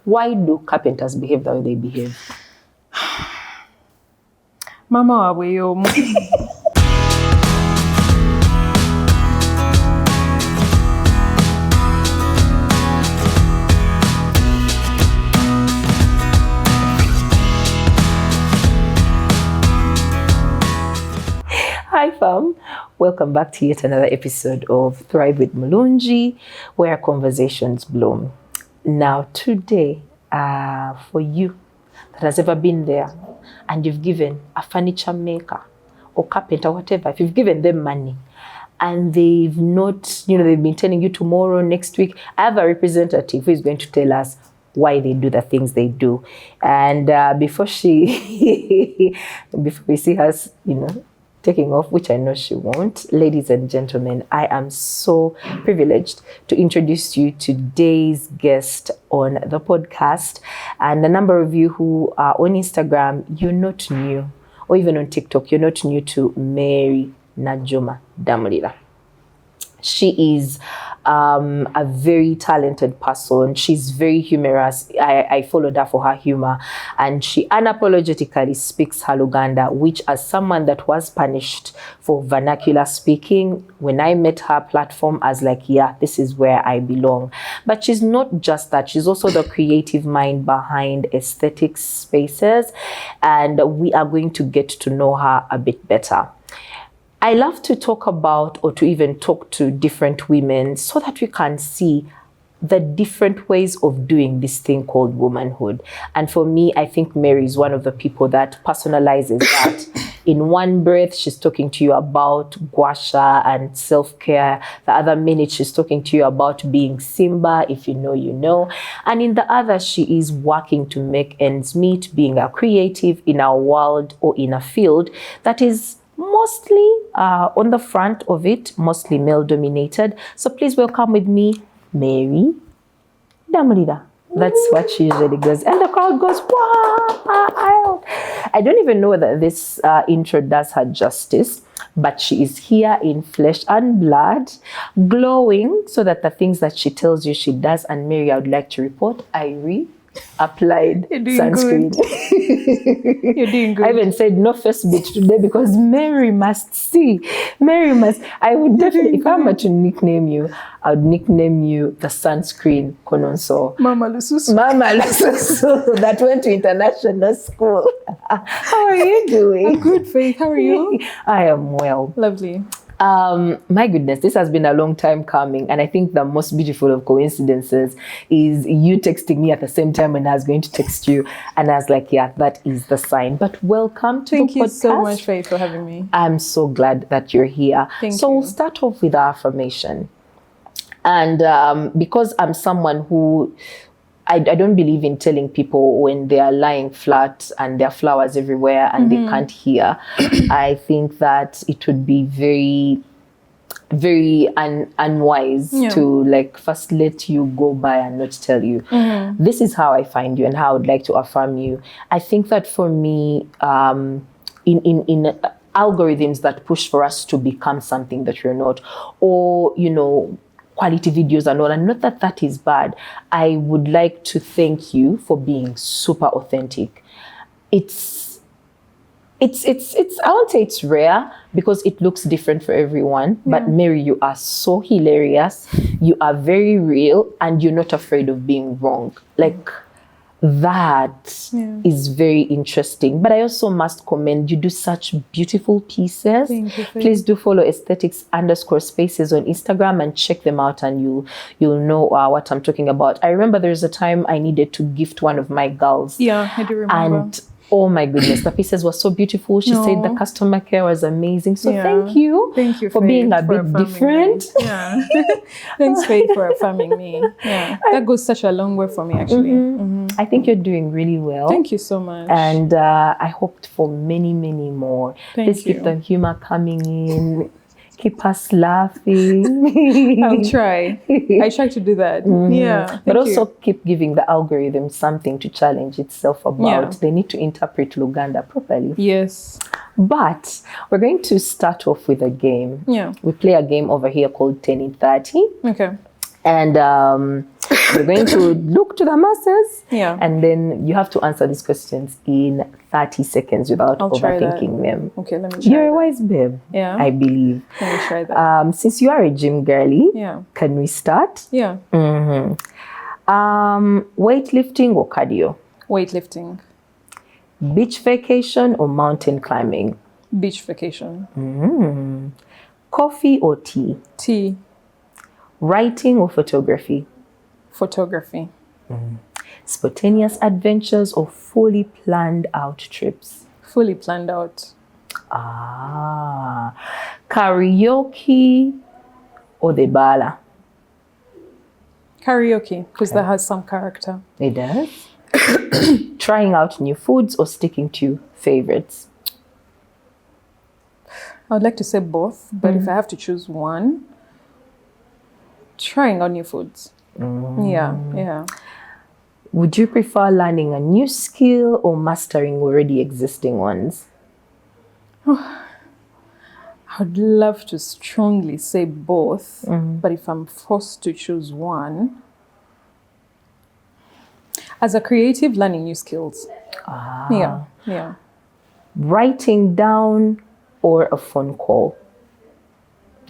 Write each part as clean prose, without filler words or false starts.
Why do carpenters behave the way they behave? Mama wawe. Hi fam, welcome back to yet another episode of Thrive with Mulungi, where conversations bloom. Now today, for you that has ever been there and you've given a furniture maker or carpenter, whatever, if you've given them money and they've not, they've been telling you tomorrow, next week, I have a representative who is going to tell us why they do the things they do. And before we see us, taking off, which I know she won't. Ladies and gentlemen, I am so privileged to introduce you to today's guest on the podcast. And a number of you who are on Instagram, you're not new, or even on TikTok, you're not new to Mary Najjuma Damulira. She is a very talented person. She's very humorous. I followed her for her humor, and she unapologetically speaks her Luganda, which, as someone that was punished for vernacular speaking, when I met her platform, I was like, yeah, this is where I belong. But she's not just that. She's also the creative mind behind Aesthetic Spaces, and we are going to get to know her a bit better. I love to talk about, or to even talk to different women so that we can see the different ways of doing this thing called womanhood. And for me, I think Mary is one of the people that personalizes that. In one breath, she's talking to you about guasha and self-care. The other minute, she's talking to you about being Simba, if you know, you know. And in the other, she is working to make ends meet, being a creative in a world or in a field that is mostly on the front of it, mostly male dominated. So please welcome with me, Mary Najjuma. That's what she usually goes. And the crowd goes, wow. I don't even know whether this intro does her justice, but she is here in flesh and blood, glowing, so that the things that she tells you she does. And Mary, I would like to report, I applied sunscreen. You're doing good. I even said no face bit today because Mary must see. I would definitely, if I were to nickname you, I would nickname you the sunscreen Kononso. Mama Lususu. That went to international school. How are you doing? I'm good, Faith. How are you? I am well. Lovely. My goodness, this has been a long time coming, and I think the most beautiful of coincidences is you texting me at the same time when I was going to text you, and I was like, yeah, that is the sign. But welcome to the podcast. Thank you so much, Faith, for having me. I'm so glad that you're here. So we'll start off with our affirmation. And because I'm someone who I don't believe in telling people when they are lying flat and there are flowers everywhere and they can't hear. I think that it would be very, very unwise to first let you go by and not tell you. This is how I find you and how I would like to affirm you. I think that for me, in algorithms that push for us to become something that we're not, or, quality videos and all, and not that that is bad. I would like to thank you for being super authentic. It's I won't say it's rare because it looks different for everyone, but Mary, you are so hilarious. You are very real and you're not afraid of being wrong. That is very interesting. But I also must commend you do such beautiful pieces. Thank you. Please do follow aesthetics_spaces on Instagram and check them out, and you'll know what I'm talking about. I remember there's a time I needed to gift one of my girls. Yeah, I do remember. And oh my goodness, the pieces were so beautiful. She said the customer care was amazing. So thank you for being a bit different. Yeah. Thanks, Faith, for affirming me. Yeah, that goes such a long way for me, actually. I think you're doing really well. Thank you so much. And I hoped for many, many more. Please keep the humor coming in. Keep us laughing. I'll try. I try to do that. Yeah. But also keep giving the algorithm something to challenge itself about. Yeah. They need to interpret Luganda properly. Yes. But we're going to start off with a game. Yeah. We play a game over here called 10 in 30. Okay. And we're going to look to the masses. Yeah. And then you have to answer these questions in 30 seconds without I'll try that. overthinking them. Okay, let me try. You're a that. wise babe, Yeah. I believe. Let me try that. Since you are a gym girly, Yeah. can we start? Yeah. Weightlifting or cardio? Weightlifting. Beach vacation or mountain climbing? Beach vacation. Coffee or tea? Tea. Writing or photography? Photography. Spontaneous adventures or fully planned out trips? Fully planned out. Karaoke or the bala? Karaoke, because that has some character. It does. Trying out new foods or sticking to favorites? I would like to say both, but if I have to choose one, trying out new foods. Yeah. Would you prefer learning a new skill or mastering already existing ones? I'd love to strongly say both, but if I'm forced to choose one, as a creative, learning new skills. Yeah. Writing down or a phone call?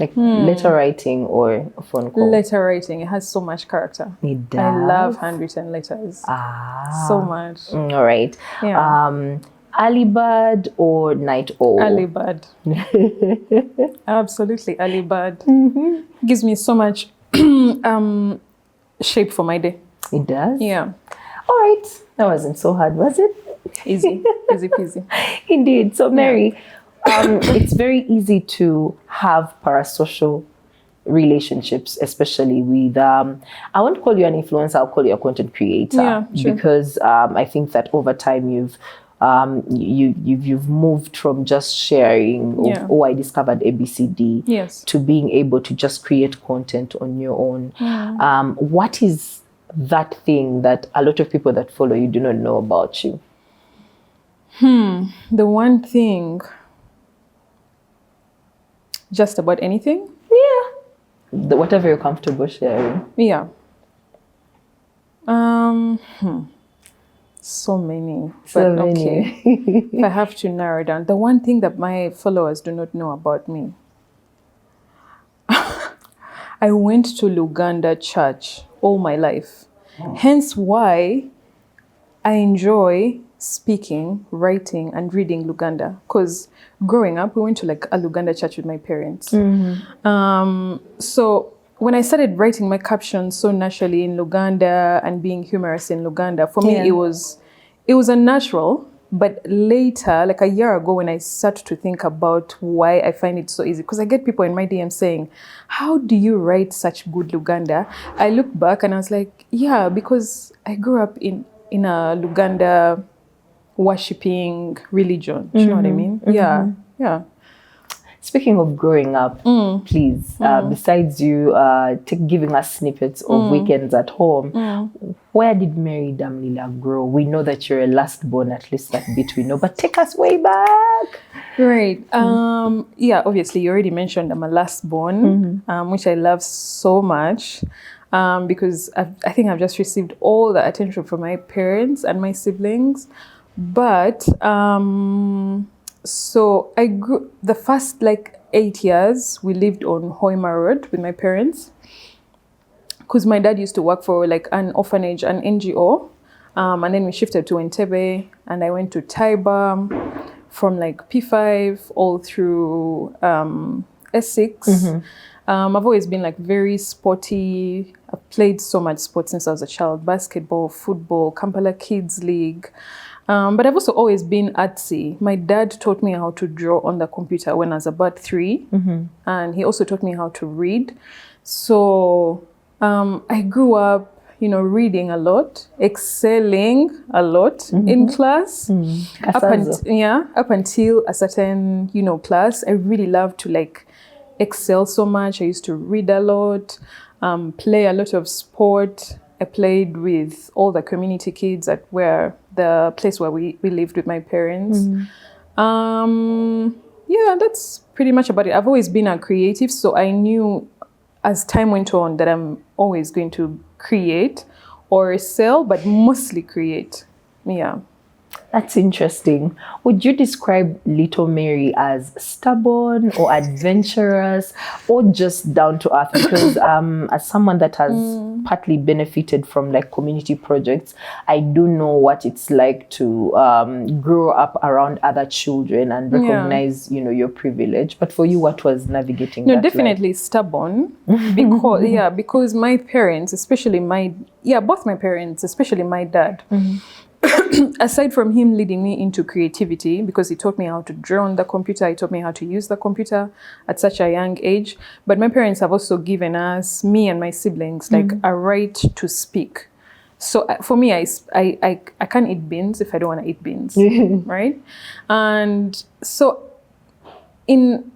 Like letter writing or a phone call? Letter writing, it has so much character. It does. I love handwritten letters so much. All right. Yeah. Early bird or night owl? Early bird. Absolutely, early bird. Gives me so much shape for my day. It does? Yeah. All right. That wasn't so hard, was it? Easy peasy. Indeed. So, Mary, it's very easy to have parasocial relationships, especially with, I won't call you an influencer, I'll call you a content creator. Yeah, sure. Because I think that over time you've moved from just sharing I discovered ABCD to being able to just create content on your own. What is that thing that a lot of people that follow you do not know about you? The one thing, just about anything? Yeah. Whatever you're comfortable sharing. Yeah. So many. But okay. If I have to narrow down, the one thing that my followers do not know about me. I went to Luganda church all my life. Hence why I enjoy speaking, writing, and reading Luganda. Because growing up, we went to like a Luganda church with my parents. So when I started writing my captions so naturally in Luganda and being humorous in Luganda, for me it was unnatural. But later, like a year ago, when I started to think about why I find it so easy, because I get people in my DM saying, how do you write such good Luganda? I look back and I was like, yeah, because I grew up in a Luganda worshipping religion. Do you know what I mean? Yeah. Speaking of growing up, please, besides you giving us snippets of weekends at home, where did Mary Damulira grow? We know that you're a last born, at least that bit we know, but take us way back. Right. Yeah, obviously, you already mentioned I'm a last born, which I love so much because I think I've just received all the attention from my parents and my siblings. But so I grew, the first like 8 years, we lived on Hoima Road with my parents. Because my dad used to work for like an orphanage, an NGO. And then we shifted to Entebbe and I went to Taiba from like P5 all through S6. I've always been like very sporty. I've played so much sports since I was a child. Basketball, football, Kampala Kids League. But I've also always been artsy. My dad taught me how to draw on the computer when I was about 3. And he also taught me how to read. So I grew up, reading a lot, excelling a lot in class. Up until a certain, class. I really loved to like excel so much. I used to read a lot, play a lot of sport. I played with all the community kids at the place where we lived with my parents. Yeah, that's pretty much about it. I've always been a creative, so I knew as time went on, that I'm always going to create or sell, but mostly create. Yeah. That's interesting. Would you describe little Mary as stubborn or adventurous or just down to earth? Because as someone that has partly benefited from like community projects, I do know what it's like to grow up around other children and recognize, you know, your privilege. But for you, what was navigating that? No, definitely stubborn because because my parents, especially both my parents, especially my dad. Aside from him leading me into creativity, because he taught me how to draw on the computer, he taught me how to use the computer at such a young age. But my parents have also given us, me and my siblings, like a right to speak. So for me, I can't eat beans if I don't want to eat beans, right? And so in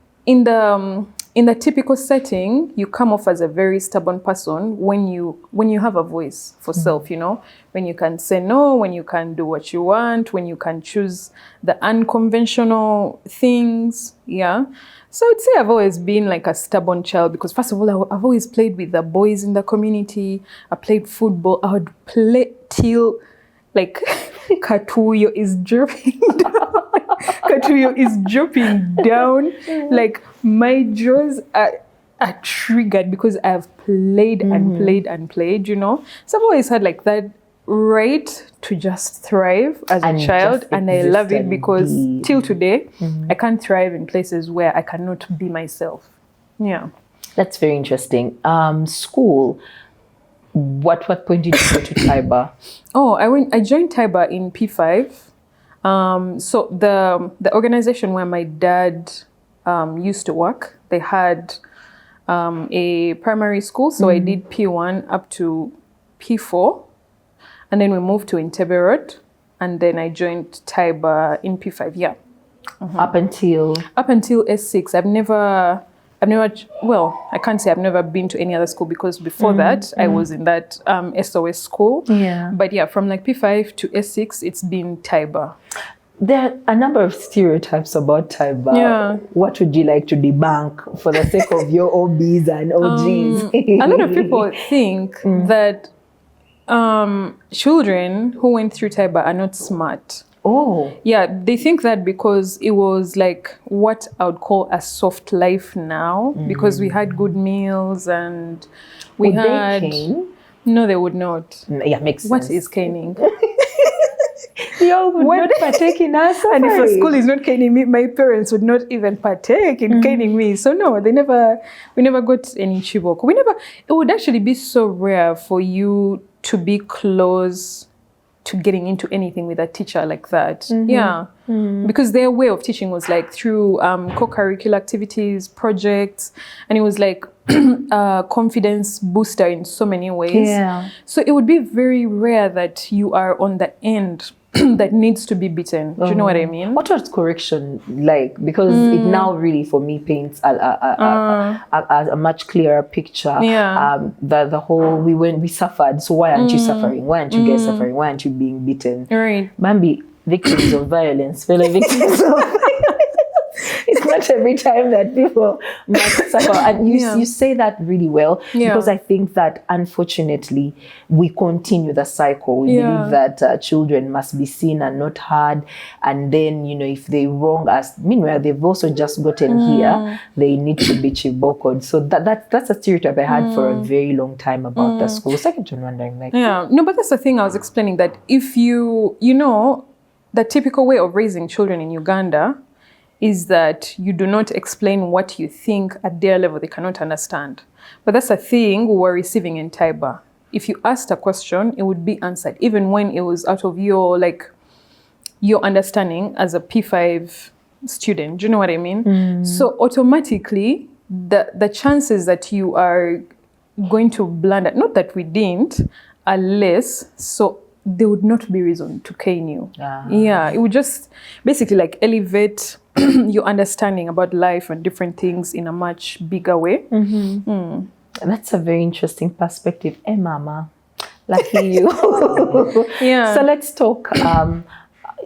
the typical setting, you come off as a very stubborn person when you have a voice for self, you know, when you can say no, when you can do what you want, when you can choose the unconventional things. Yeah. So I'd say I've always been like a stubborn child because first of all, I've always played with the boys in the community. I played football. I would play till like Katuyo is dropping down. Katuyo is dropping down. Like my jaws are triggered because I've played and played and played, you know. So I've always had like that right to just thrive as a child, and I love it because till today I can't thrive in places where I cannot be myself. Yeah. That's very interesting. School. What point did you go to Tiber? Oh, I joined Tiber in P5. So the organization where my dad used to work, they had a primary school. So I did P1 up to P4. And then we moved to Entebbe Road. And then I joined Tiber in P5, yeah. Up until S6. I've never, well, I can't say I've never been to any other school because before that, I was in that SOS school. Yeah. But yeah, from like P5 to S6, it's been Tiber. There are a number of stereotypes about Tiber. Yeah. What would you like to debunk for the sake of your OBs and OGs? A lot of people think that children who went through Tiber are not smart. Oh. Yeah, they think that because it was like what I would call a soft life now, because we had good meals and we had... They cane? No, they would not. Yeah, makes sense. What is caning? You would not partake in us. And if a school is not caning me, my parents would not even partake in caning me. So no, we never got any chibok. It would actually be so rare for you to be close to getting into anything with a teacher like that. Yeah. Because their way of teaching was like through co-curricular activities, projects, and it was like a confidence booster in so many ways. Yeah. So it would be very rare that you are on the end that needs to be beaten. Do you know what I mean? What was correction like? Because it now really, for me, paints a much clearer picture. Yeah. The whole, we suffered, so why aren't you suffering? Why aren't you guys suffering? Why aren't you being beaten? Right. Bambi, victims of violence, fellow victims of it's not every time that people must suffer. And you say that really well, because I think that unfortunately we continue the cycle. We believe that children must be seen and not heard. And then, you know, if they wrong us, meanwhile, they've also just gotten here, they need to be chibokoed. So that's a stereotype I had for a very long time about the school. So I kept on wondering, like... Yeah, no, but that's the thing I was explaining, that if you know, the typical way of raising children in Uganda is that you do not explain what you think at their level they cannot understand. But that's a thing we were receiving in Tiber. If you asked a question, it would be answered, even when it was out of your understanding as a P5 student. Do you know what I mean? So automatically, the chances that you are going to blunder, not that we didn't, are less. So there would not be reason to cane you. Yeah, it would just basically like elevate your understanding about life and different things in a much bigger way. That's a very interesting perspective. Mama, lucky you. Yeah. So let's talk.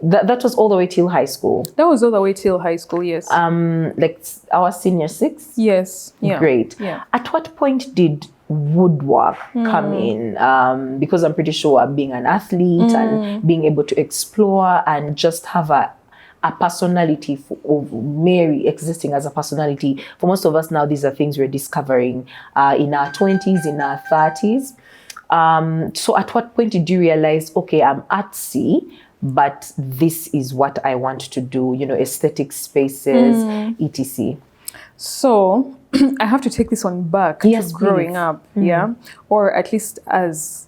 That was all the way till high school. That was all the way till high school, yes. Like our senior six? Yes. Yeah. Great. Yeah. At what point did woodwork come in? Because I'm pretty sure being an athlete and being able to explore and just have a personality of Mary existing as a personality. For most of us now, these are things we're discovering in our 20s, in our 30s. So at what point did you realize, okay, I'm artsy, but this is what I want to do, aesthetic spaces, etc.? So I have to take this one back to growing up, yeah? Or at least as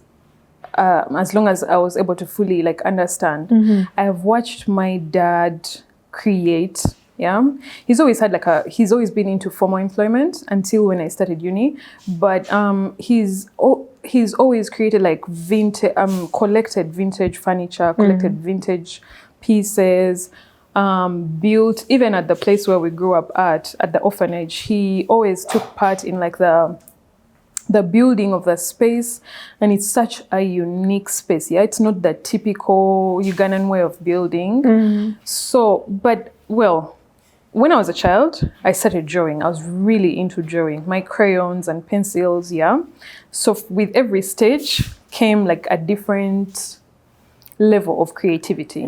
long as I was able to fully understand. I have watched my dad create. Yeah, he's always he's been into formal employment until when I started uni, but he's always created vintage, collected vintage furniture, collected vintage pieces, built even at the place where we grew up at the orphanage. He always took part in the building of the space, and it's such a unique space. Yeah, it's not the typical Ugandan way of building. So, but when I was a child, I started drawing. I was really into drawing, my crayons and pencils, yeah. So with every stage came a different level of creativity.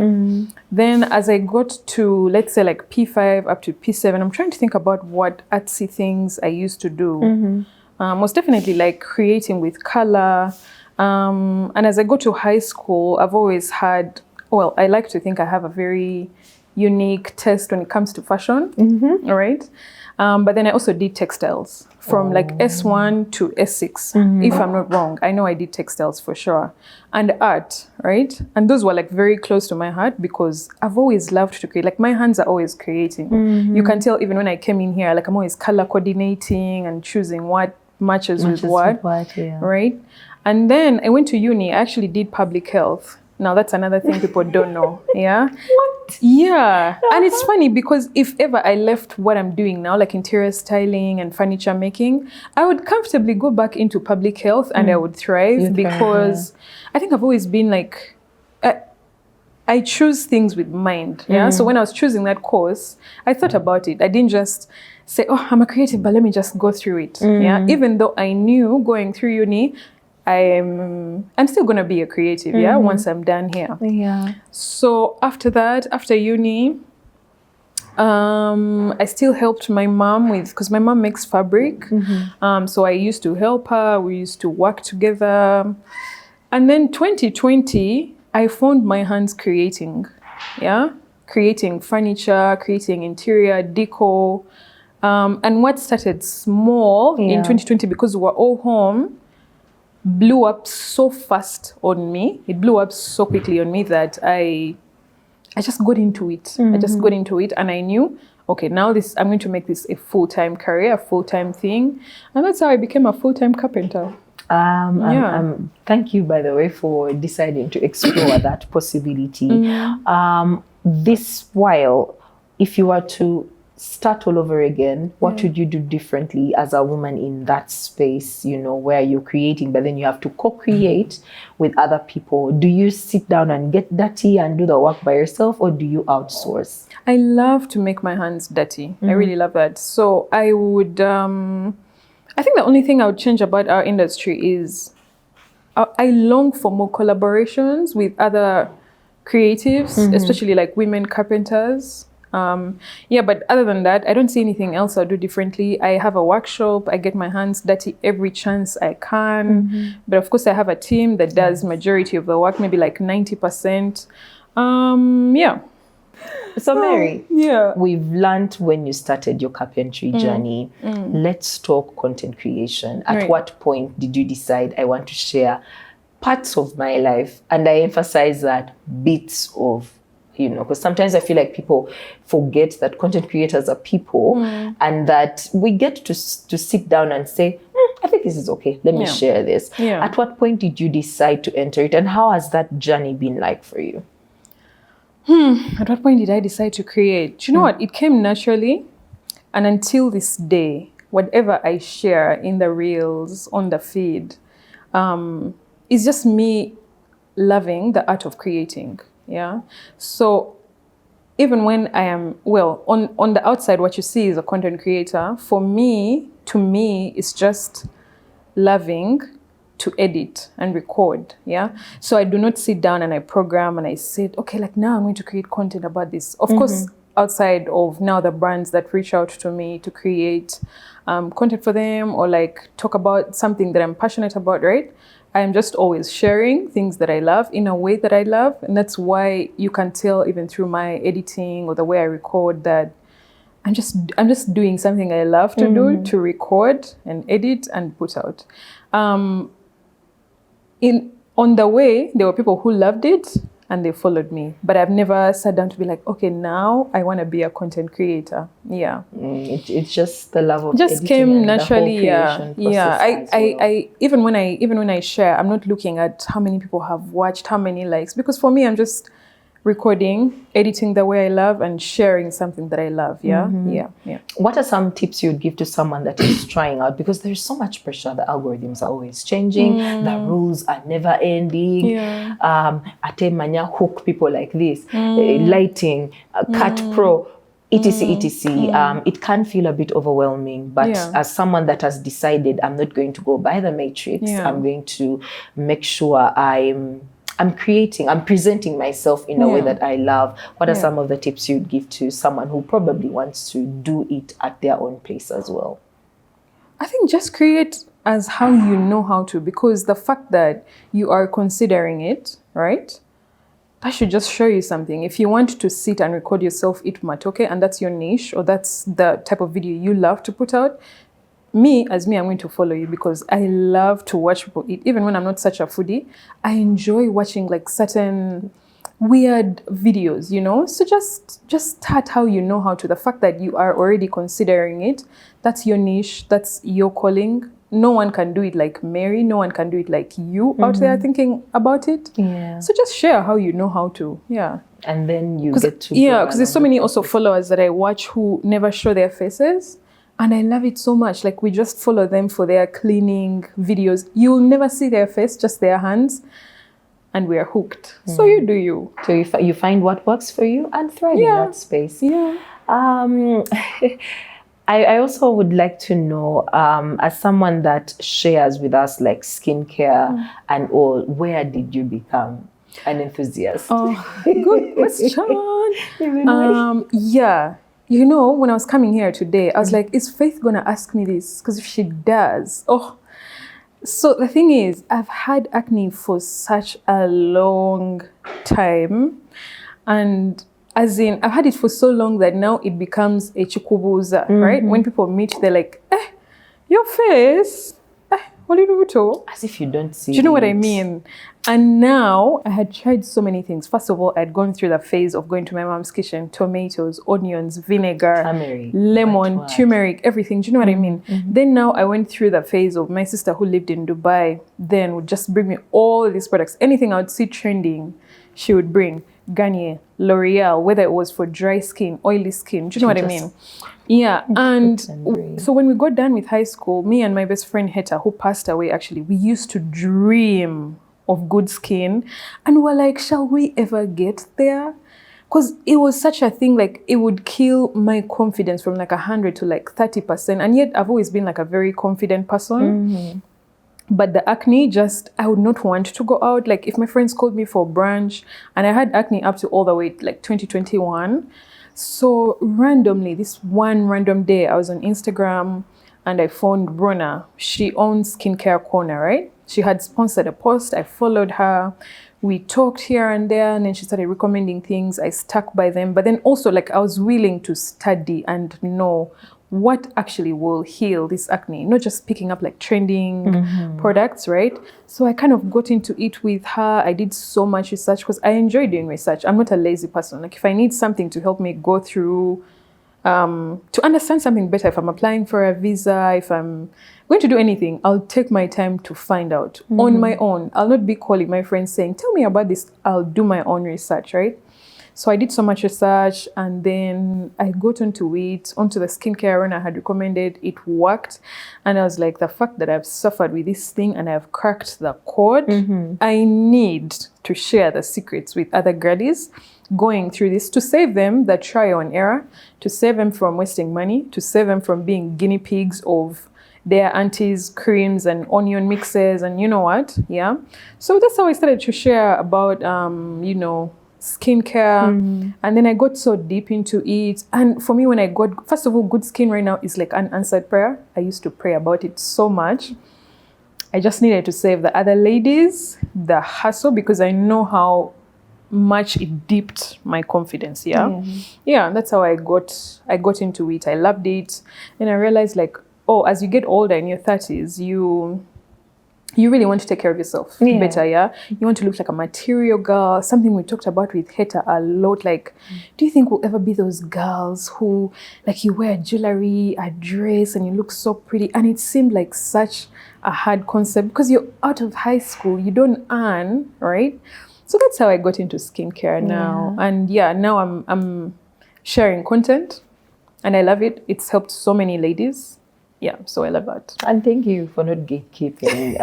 Then as I got to, let's say P5 up to P7, I'm trying to think about what artsy things I used to do. Most definitely creating with color. And as I go to high school, I've always had, I like to think I have a very unique taste when it comes to fashion, all right? But then I also did textiles from S1 to S6, if I'm not wrong. I know I did textiles for sure. And art, right? And those were very close to my heart because I've always loved to create. My hands are always creating. You can tell even when I came in here, I'm always color coordinating and choosing what matches with what, right? And then I went to uni. I actually did public health. Now that's another thing people don't know. Yeah. What? Yeah. And it's funny because if ever I left what I'm doing now, interior styling and furniture making, I would comfortably go back into public health and I would thrive because I think I've always been I choose things with mind. Yeah. So when I was choosing that course, I thought about it. I didn't just say, oh, I'm a creative, but let me just go through it. Yeah. Even though I knew going through uni, I'm still gonna be a creative, yeah, once I'm done here. Yeah. So after that, after uni, I still helped my mom because my mom makes fabric. So I used to help her. We used to work together. And then 2020, I found my hands creating, yeah, creating furniture, creating interior decor. And what started small in 2020 because we were all home, blew up so fast on me. It blew up so quickly on me that I just got into it. I just got into it and I knew, okay, now I'm going to make this a full-time career, a full-time thing. And that's how I became a full-time carpenter. Thank you, by the way, for deciding to explore that possibility. This while, if you were to start all over again, what would you do differently as a woman in that space, where you're creating, but then you have to co-create with other people? Do you sit down and get dirty and do the work by yourself, or do you outsource? I love to make my hands dirty. I really love that. So I would, I think the only thing I would change about our industry is I long for more collaborations with other creatives, especially women carpenters. But other than that, I don't see anything else I'll do differently. I have a workshop. I get my hands dirty every chance I can. But of course, I have a team that does majority of the work, maybe 90%. So Mary, we've learned when you started your carpentry journey. Let's talk content creation. At what point did you decide I want to share parts of my life? And I emphasize that bits of, because sometimes I feel like people forget that content creators are people and that we get to sit down and say, I think this is okay. Let me share this. At what point did you decide to enter it, and how has that journey been like for you? At what point did I decide to create? Do you know what? It came naturally. And until this day, whatever I share in the reels, on the feed, is just me loving the art of creating. Yeah. So even when I am, well, on the outside, what you see is a content creator. For me, to me, it's just loving to edit and record. Yeah. So I do not sit down and I program and I said, okay, like now I'm going to create content about this. Of course, outside of now the brands that reach out to me to create content for them or like talk about something that I'm passionate about, right? I'm just always sharing things that I love in a way that I love. And that's why you can tell even through my editing or the way I record that I'm just doing something I love to do, to record and edit and put out. On the way, there were people who loved it and they followed me. But I've never sat down to be like, okay, now I want to be a content creator. Yeah. It's just the love of just editing came and naturally. the whole creation process as well. I even when I share, I'm not looking at how many people have watched, how many likes, because for me, I'm just recording, editing the way I love, and sharing something that I love. Yeah. What are some tips you'd give to someone that is trying out? Because there's so much pressure. The algorithms are always changing. The rules are never ending. Yeah. Atemanya hook people like this. Lighting, Cut Pro, etc. It can feel a bit overwhelming, but as someone that has decided I'm not going to go by the matrix, I'm going to make sure I'm presenting myself in a way that I love. What are some of the tips you'd give to someone who probably wants to do it at their own pace as well? I think just create as how you know how to, because the fact that you are considering it, right? That should just show you something. If you want to sit and record yourself eat matoke and that's your niche or that's the type of video you love to put out, I'm going to follow you because I love to watch people eat. Even when I'm not such a foodie, I enjoy watching like certain weird videos, you know? So just start how you know how to. The fact that you are already considering it, that's your niche, that's your calling. No one can do it like Mary. No one can do it like you out there thinking about it. Yeah. So just share how you know how to. Yeah. And then you get to... Yeah, because there's so many also followers that I watch who never show their faces. And I love it so much. Like we just follow them for their cleaning videos. You'll never see their face, just their hands. And we are hooked. So you do you. So you find what works for you and thrive in that space. Yeah. I also would like to know, as someone that shares with us like skincare and all, where did you become an enthusiast? Oh, good question. Yeah. You know, when I was coming here today, I was like, is Faith going to ask me this? Because if she does, So the thing is, I've had acne for such a long time. And as in, I've had it for so long that now it becomes a chikubuza, right? When people meet, they're like, your face, as if you don't see it. Do you know what I mean? And now I had tried so many things. First of all, I'd gone through the phase of going to my mom's kitchen, tomatoes, onions, vinegar, turmeric, lemon, turmeric, everything. Do you know what I mean? Then now I went through the phase of my sister who lived in Dubai, then would just bring me all these products. Anything I would see trending, she would bring. Garnier, L'Oreal, whether it was for dry skin, oily skin. Do you know what I mean? Yeah. And so when we got done with high school, me and my best friend Heta, who passed away actually, we used to dream of good skin. And we're like, shall we ever get there? Because it was such a thing, like it would kill my confidence from like 100 to like 30%. And yet I've always been like a very confident person. But the acne I would not want to go out. Like if my friends called me for brunch, and I had acne up to all the way like 2021. So randomly, this one random day, I was on Instagram and I found Bruna. She owns Skincare Corner, right? She had sponsored a post. I followed her. We talked here and there, and then she started recommending things. I stuck by them. But then also like I was willing to study and know what actually will heal this acne, not just picking up like trending products, right? So I kind of got into it with her. I did so much research because I enjoy doing research. I'm not a lazy person. Like if I need something to help me go through, to understand something better, if I'm applying for a visa, if I'm going to do anything, I'll take my time to find out on my own. I'll not be calling my friends saying, tell me about this. I'll do my own research, right? So I did so much research, and then I got onto the skincare when I had recommended. It worked. And I was like, the fact that I've suffered with this thing and I've cracked the code, I need to share the secrets with other girlies going through this, to save them the trial and error, to save them from wasting money, to save them from being guinea pigs of their aunties' creams and onion mixes and you know what, yeah. So that's how I started to share about, skincare. And then I got so deep into it. And for me, when I got, first of all, good skin right now is like unanswered prayer. I used to pray about it so much. I just needed to save the other ladies the hassle, because I know how much it dipped my confidence. Yeah, that's how I got into it. I loved it. And I realized, like, oh, as you get older in your 30s, you really want to take care of yourself better, yeah? You want to look like a material girl. Something we talked about with Heta a lot. Like, do you think we'll ever be those girls who, like, you wear jewelry, a dress, and you look so pretty? And it seemed like such a hard concept because you're out of high school, you don't earn, right? So that's how I got into skincare now. And now I'm sharing content, and I love it. It's helped so many ladies. Yeah, so I love that. And thank you for not gatekeeping.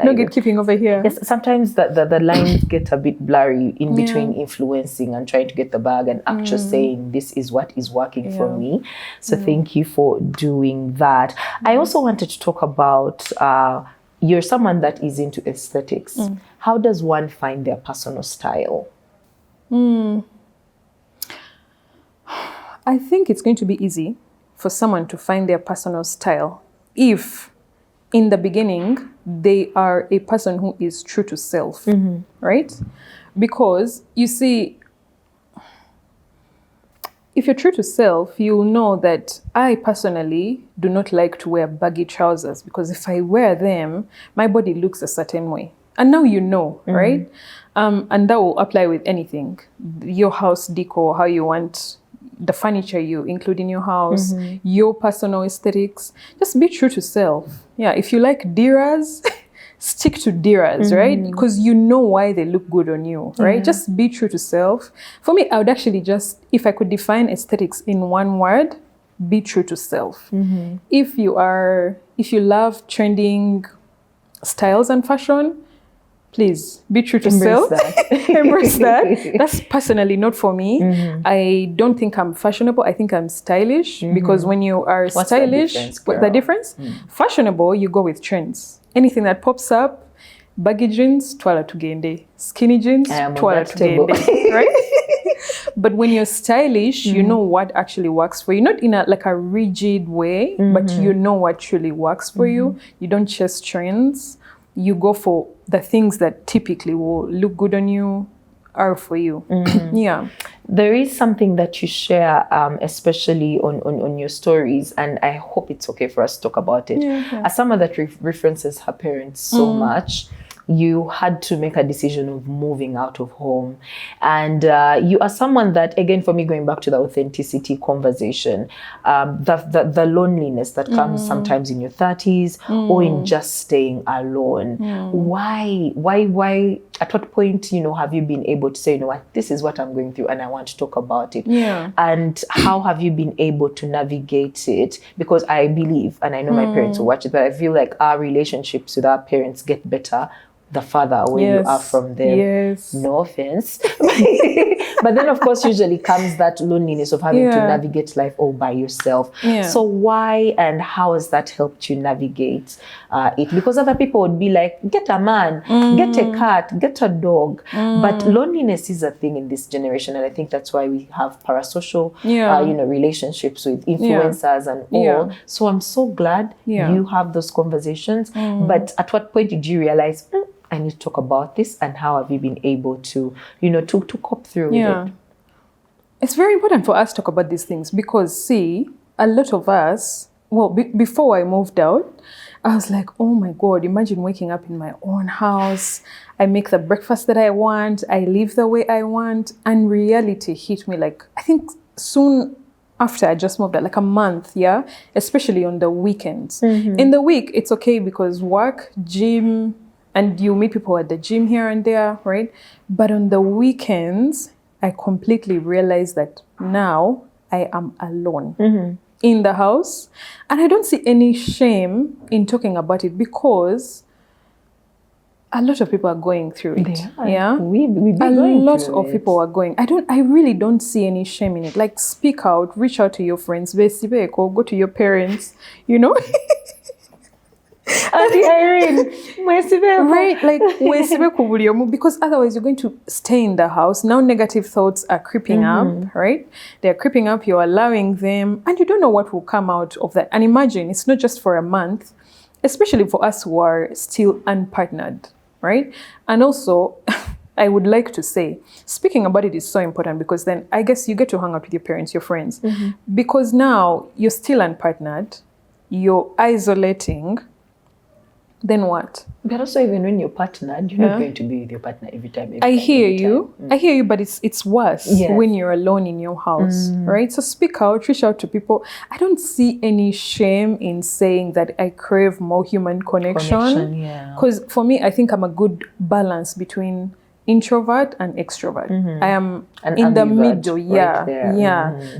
No gatekeeping over here. Yes, sometimes the lines get a bit blurry in between influencing and trying to get the bag and actually saying this is what is working for me. So thank you for doing that. I also wanted to talk about, you're someone that is into aesthetics. How does one find their personal style? I think it's going to be easy for someone to find their personal style if in the beginning they are a person who is true to self, right? Because you see, if you're true to self, you'll know that I personally do not like to wear baggy trousers, because if I wear them, my body looks a certain way. And now you know, right? And that will apply with anything. Your house decor, how you want the furniture you include in your house, your personal aesthetics. Just be true to self. Yeah, if you like diras, stick to diras, right? Because you know why they look good on you, right? Just be true to self. For me, I would actually just, if I could define aesthetics in one word, be true to self. If you love trending styles and fashion, please be true to self. Embrace that. That's personally not for me. I don't think I'm fashionable. I think I'm stylish, because when you are stylish, what's the difference? Fashionable, you go with trends. Anything that pops up, baggy jeans, twala tugende. Skinny jeans, twala tugende. Right? But when you're stylish, you know what actually works for you. Not in a rigid way, but you know what truly works for you. You don't chase trends. You go for the things that typically will look good on you, are for you. Yeah. There is something that you share, especially on your stories, and I hope it's okay for us to talk about it. As someone that references her parents so much, you had to make a decision of moving out of home. And you are someone that, again, for me, going back to the authenticity conversation, the loneliness that comes sometimes in your 30s or in just staying alone. Why, at what point, have you been able to say, you know what, this is what I'm going through and I want to talk about it? And how have you been able to navigate it? Because I believe, and I know my parents will watch it, but I feel like our relationships with our parents get better the farther away you are from them. No offense. But then, of course, usually comes that loneliness of having to navigate life all by yourself. So why and how has that helped you navigate it? Because other people would be like, get a man, get a cat, get a dog. But loneliness is a thing in this generation. And I think that's why we have parasocial relationships with influencers and all. So I'm so glad you have those conversations. But at what point did you realize, I need to talk about this, and how have you been able to, to cope through with it? It's very important for us to talk about these things because, see, a lot of us, before I moved out, I was like, oh my God, imagine waking up in my own house. I make the breakfast that I want. I live the way I want. And reality hit me like, I think soon after I just moved out, like a month, especially on the weekends. In the week, it's okay because work, gym, and you meet people at the gym here and there, right? But on the weekends, I completely realized that now I am alone in the house. And I don't see any shame in talking about it because a lot of people are going through it. They are. Yeah. We be A going lot through of it. people are going. I really don't see any shame in it. Like, speak out, reach out to your friends, go to your parents, you know? Auntie Irene, Right, like, because otherwise you're going to stay in the house. Now negative thoughts are creeping up, right? They're creeping up, you're allowing them, and you don't know what will come out of that. And imagine, it's not just for a month, especially for us who are still unpartnered, right? And also, I would like to say, speaking about it is so important because then I guess you get to hang out with your parents, your friends, because now you're still unpartnered, you're isolating. Then what? But also, even when you're partnered, you're not going to be with your partner every time. I hear you, but it's worse when you're alone in your house, right? So speak out, reach out to people. I don't see any shame in saying that I crave more human connection. Because for me, I think I'm a good balance between introvert and extrovert. I am in the middle,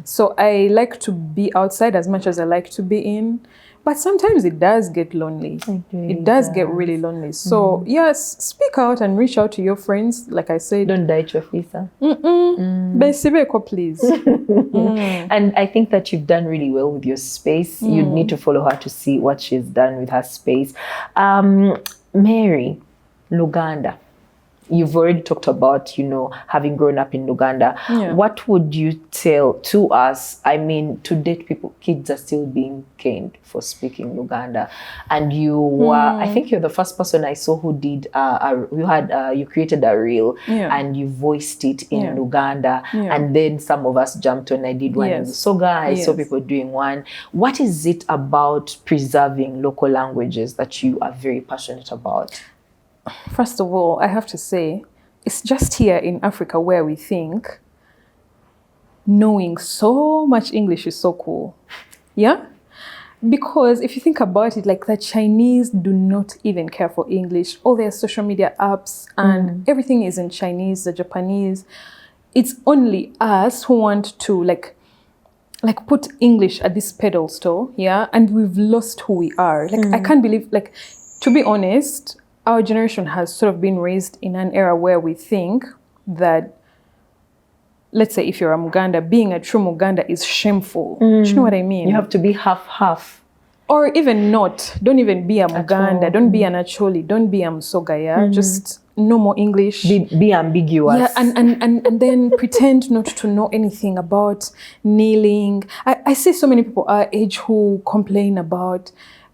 So I like to be outside as much as I like to be in. But sometimes it does get lonely. It does get really lonely. So yes, speak out and reach out to your friends. Like I said, don't die chofisa. Please. And I think that you've done really well with your space. You'd need to follow her to see what she's done with her space. Mary, Luganda. You've already talked about, having grown up in Luganda. What would you tell to us? I mean, to date, kids are still being caned for speaking Luganda. And you were, I think you're the first person I saw who did, you created a reel and you voiced it in Luganda. And then some of us jumped on. I did one in Soga. I saw people doing one. What is it about preserving local languages that you are very passionate about? First of all, I have to say, it's just here in Africa where we think knowing so much English is so cool. Yeah? Because if you think about it, like the Chinese do not even care for English. All their social media apps and everything is in Chinese, the Japanese. It's only us who want to like put English at this pedestal, and we've lost who we are. Like, I can't believe, to be honest, our generation has sort of been raised in an era where we think that, let's say if you're a Muganda, being a true Muganda is shameful. Do you know what I mean? You have to be half-half. Or even not. Don't even be a Muganda. Don't be an Acholi. Don't be a Msogaya. Just know more English. Be ambiguous. Yeah, and then pretend not to know anything about kneeling. I see so many people our age who complain about,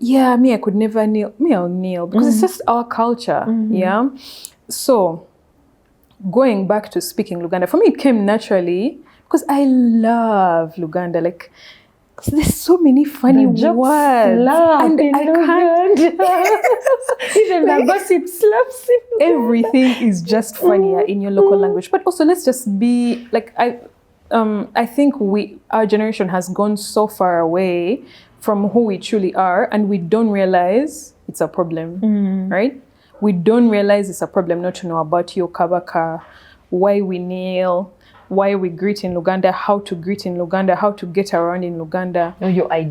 I could never kneel. I'll kneel because it's just our culture. So going back to speaking Luganda, for me it came naturally because I love Luganda. Like, there's so many funny words, and I can't. Even the gossip slaps. Everything is just funnier in your local language. But also, let's just be like, I think our generation has gone so far away from who we truly are, and we don't realize it's a problem, right? We don't realize it's a problem not to know about your kabaka, why we kneel, why we greet in Luganda, how to greet in Luganda, how to get around in Luganda.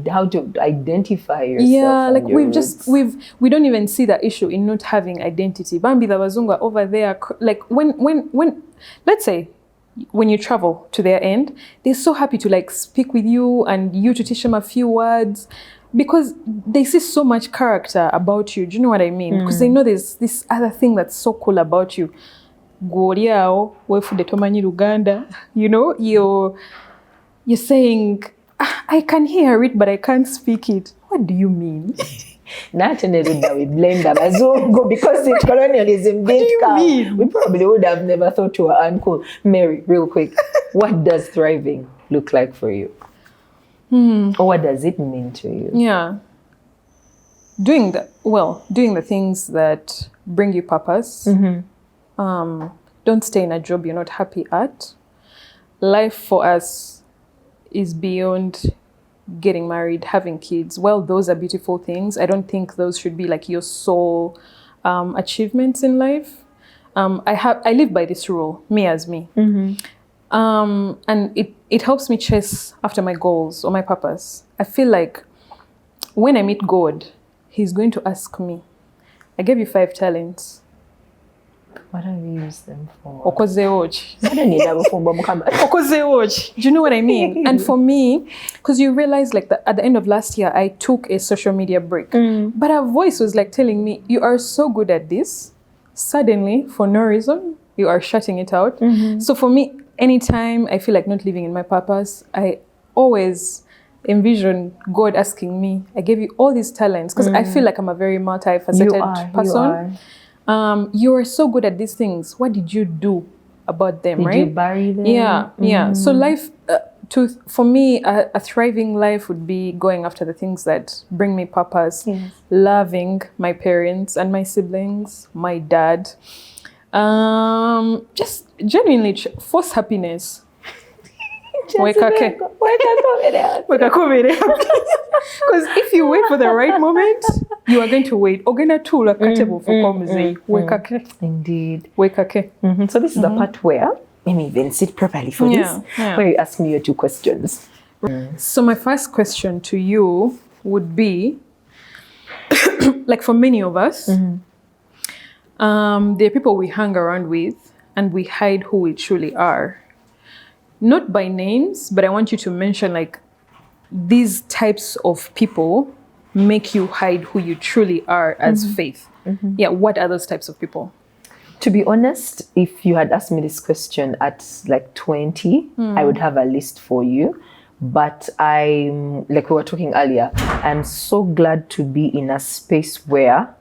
How to identify yourself. Yeah, like we don't even see the issue in not having identity. Bambi the Wazunga over there, like when let's say, when you travel to their end, they're so happy to like speak with you and you to teach them a few words because they see so much character about you. Do you know what I mean? Because they know there's this other thing that's so cool about you. Goriao, wefude tomanyi Luganda, you're saying, I can hear it, but I can't speak it. What do you mean? Not in that we blame the Bazungu because the colonialism didn't come. We probably would have never thought you were uncool. Mary, real quick, what does thriving look like for you? Or what does it mean to you? Yeah. Doing the things that bring you purpose. Don't stay in a job you're not happy at. Life for us is beyond getting married, having kids. Well, those are beautiful things. I don't think those should be like your sole achievements in life. I live by this rule, me as me. And it helps me chase after my goals or my purpose. I feel like when I meet God, He's going to ask me, I gave you 5 talents. What do you use them for? Okozeoji. I don't need that before Okozeoji. Do you know what I mean? And for me, because you realize like at the end of last year, I took a social media break. But her voice was like telling me, you are so good at this. Suddenly, for no reason, you are shutting it out. So for me, anytime I feel like not living in my purpose, I always envision God asking me, I gave you all these talents, because I feel like I'm a very multifaceted person. You are so good at these things. What did you do about them, right? Did you bury them? Yeah. So life, for me, a thriving life would be going after the things that bring me purpose, loving my parents and my siblings, my dad, just genuinely force happiness. Because if you wait for the right moment, you are going to wait. Indeed. So this is the part where, let me even sit properly for this, where you ask me your 2 questions. So my first question to you would be, like for many of us, there are people we hang around with and we hide who we truly are. Not by names, but I want you to mention like these types of people make you hide who you truly are as Faith. Yeah, what are those types of people? To be honest, if you had asked me this question at like 20, I would have a list for you. But I'm, like we were talking earlier, I'm so glad to be in a space where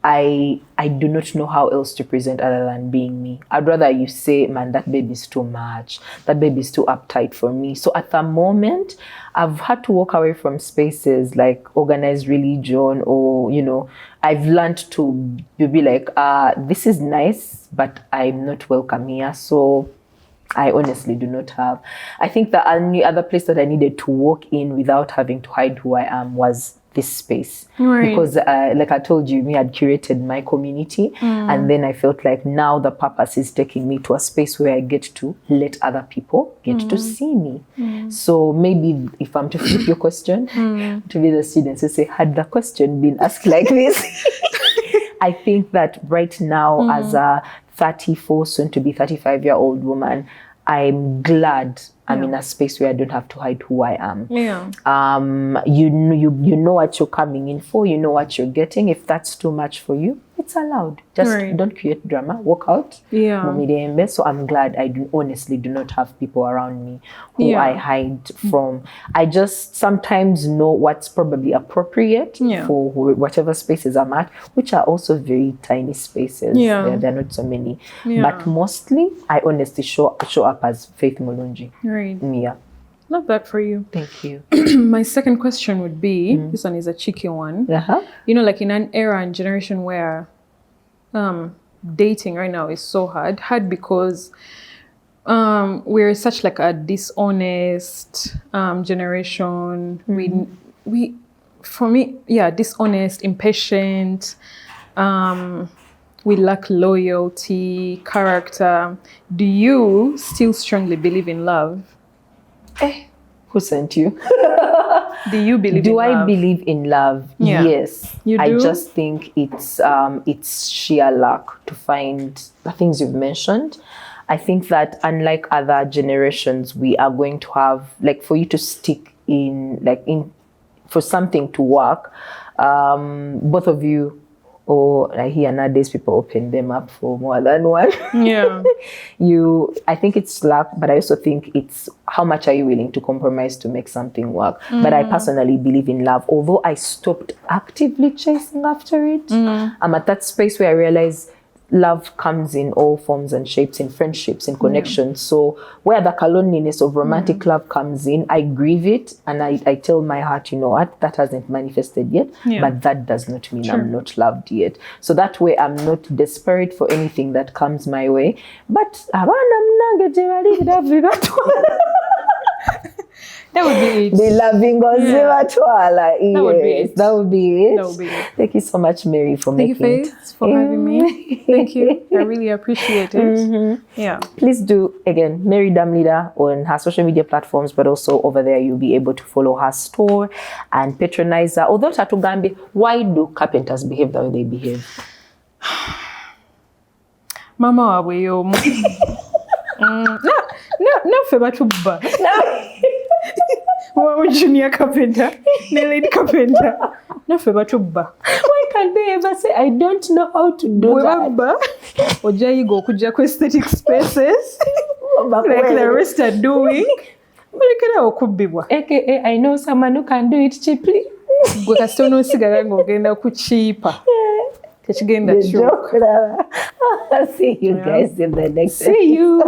I do not know how else to present other than being me. I'd rather you say, man, that baby's too much. That baby's too uptight for me. So at the moment, I've had to walk away from spaces like organized religion, or, you know, I've learned to be like, this is nice, but I'm not welcome here. So I honestly do not have. I think the only other place that I needed to walk in without having to hide who I am was this space. Because like I told you, me had curated my community, and then I felt like now the purpose is taking me to a space where I get to let other people get to see me. So maybe if I'm to flip your question, to be the students who say, had the question been asked like this? I think that right now, as a 34, soon to be 35-year-old woman, I'm glad I'm in a space where I don't have to hide who I am. You know what you're coming in for. You know what you're getting. If that's too much for you, it's allowed. Just don't create drama. Walk out. So I'm glad I honestly do not have people around me who I hide from. I just sometimes know what's probably appropriate for whatever spaces I'm at, which are also very tiny spaces. They're not so many. But mostly, I honestly show up as Faith Mulungi. Yeah. Love that for you. Thank you. My second question would be, this one is a cheeky one. You know, like in an era and generation where dating right now is so hard because we're such like a dishonest generation. We for me, dishonest, impatient. We lack loyalty, character. Do you still strongly believe in love? Who sent you? Do you believe in love? Do I believe in love? Yes. You do? I just think it's sheer luck to find the things you've mentioned. I think that unlike other generations, we are going to have, like, for you to stick in for something to work, both of you, or I hear nowadays people open them up for more than one. I think it's luck, but I also think it's how much are you willing to compromise to make something work. But I personally believe in love, although I stopped actively chasing after it. I'm at that space where I realize love comes in all forms and shapes, in friendships, in connections. So where the loneliness of romantic love comes in, I grieve it, and I tell my heart, you know what, that hasn't manifested yet, but that does not mean I'm not loved yet. So that way I'm not desperate for anything that comes my way. But That would be it. The loving Twala. That would be it. That would be it. That would be it. Thank you so much, Mary, for Thank making you, Faith, for having me. Thank you. I really appreciate it. Yeah. Please do, again, Mary Damulira on her social media platforms, but also over there you'll be able to follow her store and patronize her. Although Tatugambi, why do carpenters behave the way they behave? Mama wawe yo. No, feba tubba. Mama junior carpenter, lead carpenter. No feba tubba. Why can't they ever say, I don't know how to do that? Ojayi go kuja ku aesthetic spaces. Like the rest are doing. AKA, I know someone who can do it cheaply. Gwe kasito n'osigala ng'ogenda ku cheaper. Tekigenda kyuka. See you guys in the next See you.